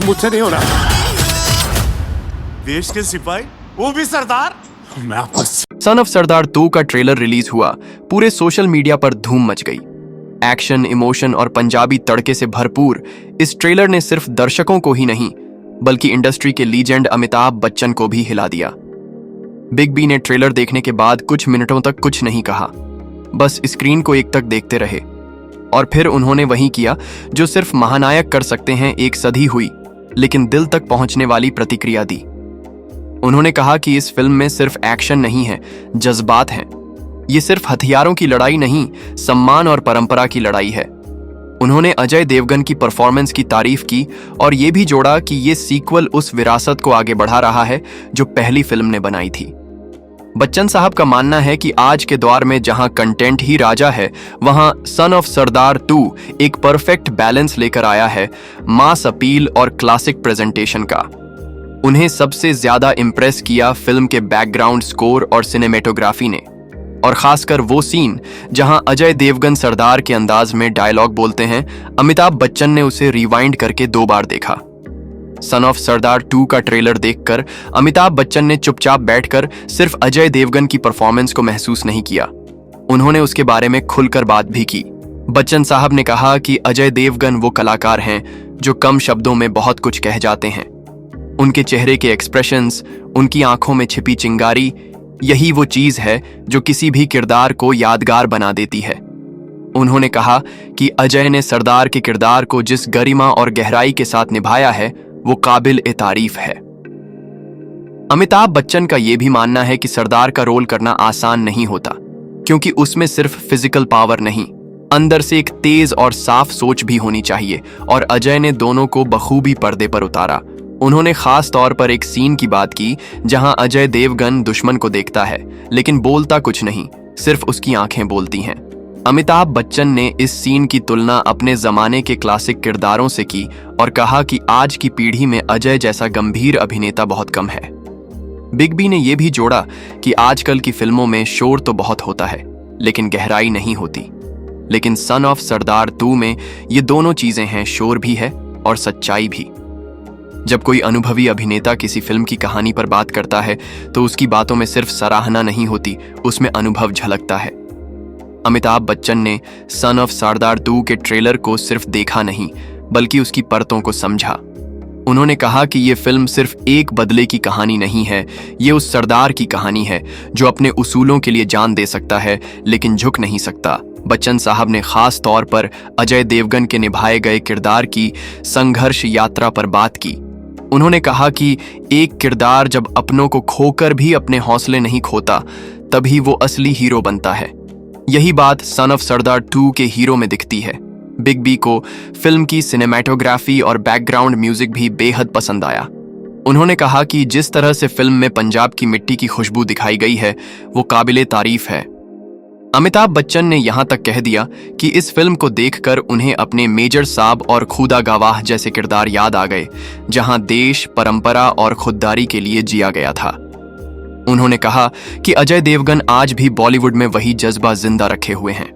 मुझसे नहीं हो रहा। देश के सिपाही, वो भी सरदार। मैं आपको सन ऑफ सरदार 2 का ट्रेलर रिलीज हुआ, पूरे सोशल मीडिया पर धूम मच गई। एक्शन, इमोशन और पंजाबी तड़के से भरपूर इस ट्रेलर ने सिर्फ दर्शकों को ही नहीं बल्कि इंडस्ट्री के लीजेंड अमिताभ बच्चन को भी हिला दिया। बिग बी ने ट्रेलर देखने के बाद कुछ मिनटों तक कुछ नहीं कहा, बस स्क्रीन को एकटक देखते रहे और फिर उन्होंने वही किया जो सिर्फ महानायक कर सकते हैं, एक सधी हुई लेकिन दिल तक पहुंचने वाली प्रतिक्रिया दी। उन्होंने कहा कि इस फिल्म में सिर्फ एक्शन नहीं है, जज्बात हैं। ये सिर्फ हथियारों की लड़ाई नहीं, सम्मान और परंपरा की लड़ाई है। उन्होंने अजय देवगन की परफॉर्मेंस की तारीफ की और ये भी जोड़ा कि ये सीक्वल उस विरासत को आगे बढ़ा रहा है जो पहली फिल्म ने बनाई थी। बच्चन साहब का मानना है कि आज के दौर में जहां कंटेंट ही राजा है, वहां सन ऑफ सरदार 2 एक परफेक्ट बैलेंस लेकर आया है, मास अपील और क्लासिक प्रेजेंटेशन का। उन्हें सबसे ज्यादा इंप्रेस किया फिल्म के बैकग्राउंड स्कोर और सिनेमेटोग्राफी ने, और खासकर वो सीन जहां अजय देवगन सरदार के अंदाज में डायलॉग बोलते हैं। अमिताभ बच्चन ने उसे रिवाइंड करके 2 बार देखा। सन ऑफ सरदार 2 का ट्रेलर देखकर अमिताभ बच्चन ने चुपचाप बैठकर सिर्फ अजय देवगन की परफॉर्मेंस को महसूस नहीं किया, उन्होंने उसके बारे में खुलकर बात भी की। बच्चन साहब ने कहा कि अजय देवगन वो कलाकार हैं जो कम शब्दों में बहुत कुछ कह जाते हैं। उनके चेहरे के एक्सप्रेशंस, उनकी आंखों में छिपी चिंगारी, यही वो चीज है जो किसी भी किरदार को यादगार बना देती है। उन्होंने कहा कि अजय ने सरदार के किरदार को जिस गरिमा और गहराई के साथ निभाया है वो काबिल ए तारीफ है। अमिताभ बच्चन का यह भी मानना है कि सरदार का रोल करना आसान नहीं होता, क्योंकि उसमें सिर्फ फिजिकल पावर नहीं, अंदर से एक तेज और साफ सोच भी होनी चाहिए, और अजय ने दोनों को बखूबी पर्दे पर उतारा। उन्होंने खास तौर पर एक सीन की बात की जहां अजय देवगन दुश्मन को देखता है लेकिन बोलता कुछ नहीं, सिर्फ उसकी आंखें बोलती हैं। अमिताभ बच्चन ने इस सीन की तुलना अपने जमाने के क्लासिक किरदारों से की और कहा कि आज की पीढ़ी में अजय जैसा गंभीर अभिनेता बहुत कम है। बिग बी ने यह भी जोड़ा कि आजकल की फिल्मों में शोर तो बहुत होता है लेकिन गहराई नहीं होती, लेकिन सन ऑफ सरदार 2 में ये दोनों चीजें हैं, शोर भी है और सच्चाई भी। जब कोई अनुभवी अभिनेता किसी फिल्म की कहानी पर बात करता है तो उसकी बातों में सिर्फ सराहना नहीं होती, उसमें अनुभव झलकता है। अमिताभ बच्चन ने सन ऑफ सरदार 2 के ट्रेलर को सिर्फ देखा नहीं बल्कि उसकी परतों को समझा। उन्होंने कहा कि यह फिल्म सिर्फ एक बदले की कहानी नहीं है, ये उस सरदार की कहानी है जो अपने उसूलों के लिए जान दे सकता है लेकिन झुक नहीं सकता। बच्चन साहब ने खास तौर पर अजय देवगन के निभाए गए किरदार की संघर्ष यात्रा पर बात की। उन्होंने कहा कि एक किरदार जब अपनों को खोकर भी अपने हौसले नहीं खोता, तभी वो असली हीरो बनता है। यही बात सन ऑफ सरदार 2 के हीरो में दिखती है। बिग बी को फिल्म की सिनेमैटोग्राफी और बैकग्राउंड म्यूजिक भी बेहद पसंद आया। उन्होंने कहा कि जिस तरह से फिल्म में पंजाब की मिट्टी की खुशबू दिखाई गई है वो काबिले तारीफ है। अमिताभ बच्चन ने यहां तक कह दिया कि इस फिल्म को देखकर उन्हें अपने मेजर साहब और खुदा गवाह जैसे किरदार याद आ गए, जहां देश, परंपरा और खुददारी के लिए जिया गया था। उन्होंने कहा कि अजय देवगन आज भी बॉलीवुड में वही जज्बा जिंदा रखे हुए हैं।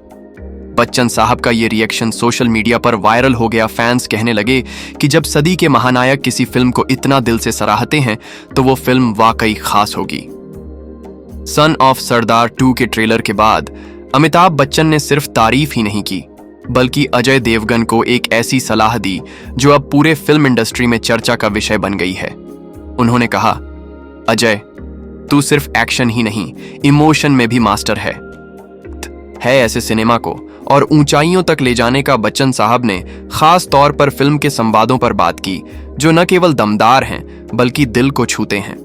बच्चन साहब का ये रिएक्शन सोशल मीडिया पर वायरल हो गया। फैंस कहने लगे कि जब सदी के महानायक किसी फिल्म को इतना दिल से सराहते हैं तो वो फिल्म वाकई खास होगी। सन ऑफ सरदार 2 के ट्रेलर के बाद अमिताभ बच्चन ने सिर्फ तारीफ ही नहीं की बल्कि अजय देवगन को एक ऐसी सलाह दी जो अब पूरे फिल्म इंडस्ट्री में चर्चा का विषय बन गई है। उन्होंने कहा, अजय, तू सिर्फ एक्शन ही नहीं, इमोशन में भी मास्टर है ऐसे सिनेमा को और ऊंचाइयों तक ले जाने का। बच्चन साहब ने खास तौर पर फिल्म के संवादों पर बात की जो न केवल दमदार हैं बल्कि दिल को छूते हैं।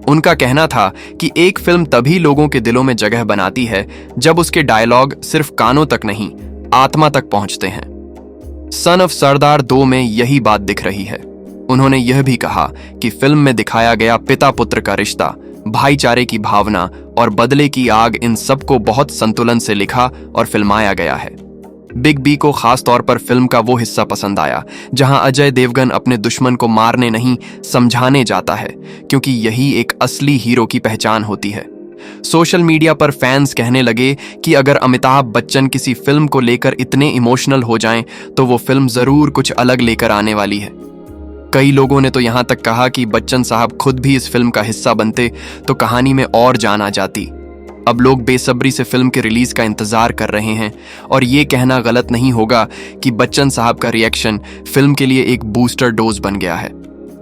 उनका कहना था कि एक फिल्म तभी लोगों के दिलों में जगह बनाती है जब उसके डायलॉग सिर्फ कानों तक नहीं, आत्मा तक पहुंचते हैं। सन ऑफ सरदार 2 में यही बात दिख रही है। उन्होंने यह भी कहा कि फिल्म में दिखाया गया पिता पुत्र का रिश्ता, भाईचारे की भावना और बदले की आग, इन सबको बहुत संतुलन से लिखा और फिल्माया गया है। बिग बी को खास तौर पर फिल्म का वो हिस्सा पसंद आया जहां अजय देवगन अपने दुश्मन को मारने नहीं, समझाने जाता है, क्योंकि यही एक असली हीरो की पहचान होती है। सोशल मीडिया पर फैंस कहने लगे कि अगर अमिताभ बच्चन किसी फिल्म को लेकर इतने इमोशनल हो जाएं तो वो फिल्म जरूर कुछ अलग लेकर आने वाली है। कई लोगों ने तो यहाँ तक कहा कि बच्चन साहब खुद भी इस फिल्म का हिस्सा बनते तो कहानी में और जान आ जाती। अब लोग बेसब्री से फिल्म के रिलीज का इंतजार कर रहे हैं और ये कहना गलत नहीं होगा कि बच्चन साहब का रिएक्शन फिल्म के लिए एक बूस्टर डोज बन गया है।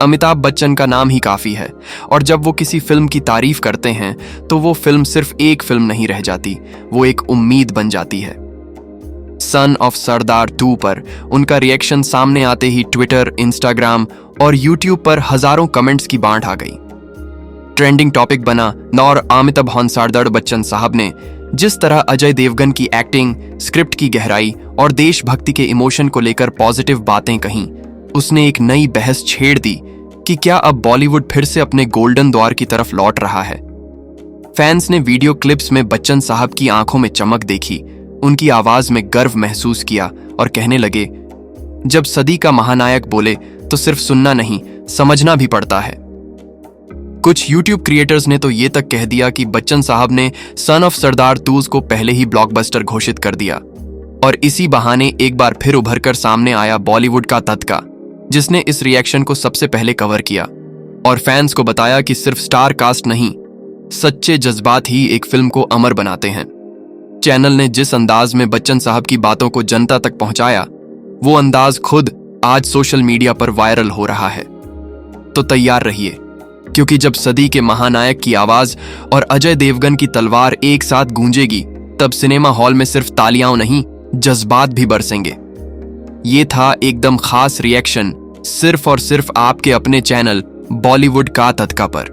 अमिताभ बच्चन का नाम ही काफी है और जब वो किसी फिल्म की तारीफ करते हैं तो वो फिल्म सिर्फ एक फिल्म नहीं रह जाती, वो एक उम्मीद बन जाती है। सन ऑफ सरदार 2 पर उनका रिएक्शन सामने आते ही ट्विटर, इंस्टाग्राम और यूट्यूब पर हजारों कमेंट्स की बाढ़ आ गई। ट्रेंडिंग टॉपिक बना और अमिताभ हंसारदड़ बच्चन साहब ने जिस तरह अजय देवगन की एक्टिंग, स्क्रिप्ट की गहराई और देशभक्ति के इमोशन को लेकर पॉजिटिव बातें कहीं, उसने एक नई बहस छेड़ दी कि क्या अब बॉलीवुड फिर से अपने गोल्डन द्वार की तरफ लौट रहा है। फैंस ने वीडियो क्लिप्स में बच्चन साहब की आंखों में चमक देखी, उनकी आवाज में गर्व महसूस किया और कहने लगे, जब सदी का महानायक बोले तो सिर्फ सुनना नहीं, समझना भी पड़ता है। कुछ यूट्यूब क्रिएटर्स ने तो ये तक कह दिया कि बच्चन साहब ने सन ऑफ सरदार 2 को पहले ही ब्लॉकबस्टर घोषित कर दिया और इसी बहाने एक बार फिर उभर कर सामने आया बॉलीवुड का तत्का, जिसने इस रिएक्शन को सबसे पहले कवर किया और फैंस को बताया कि सिर्फ स्टार कास्ट नहीं, सच्चे जज्बात ही एक फिल्म को अमर बनाते हैं। चैनल ने जिस अंदाज में बच्चन साहब की बातों को जनता तक पहुंचाया, वो अंदाज खुद आज सोशल मीडिया पर वायरल हो रहा है। तो तैयार रहिए, क्योंकि जब सदी के महानायक की आवाज और अजय देवगन की तलवार एक साथ गूंजेगी, तब सिनेमा हॉल में सिर्फ तालियां नहीं, जज्बात भी बरसेंगे। ये था एकदम खास रिएक्शन सिर्फ और सिर्फ आपके अपने चैनल बॉलीवुड का तत्का पर।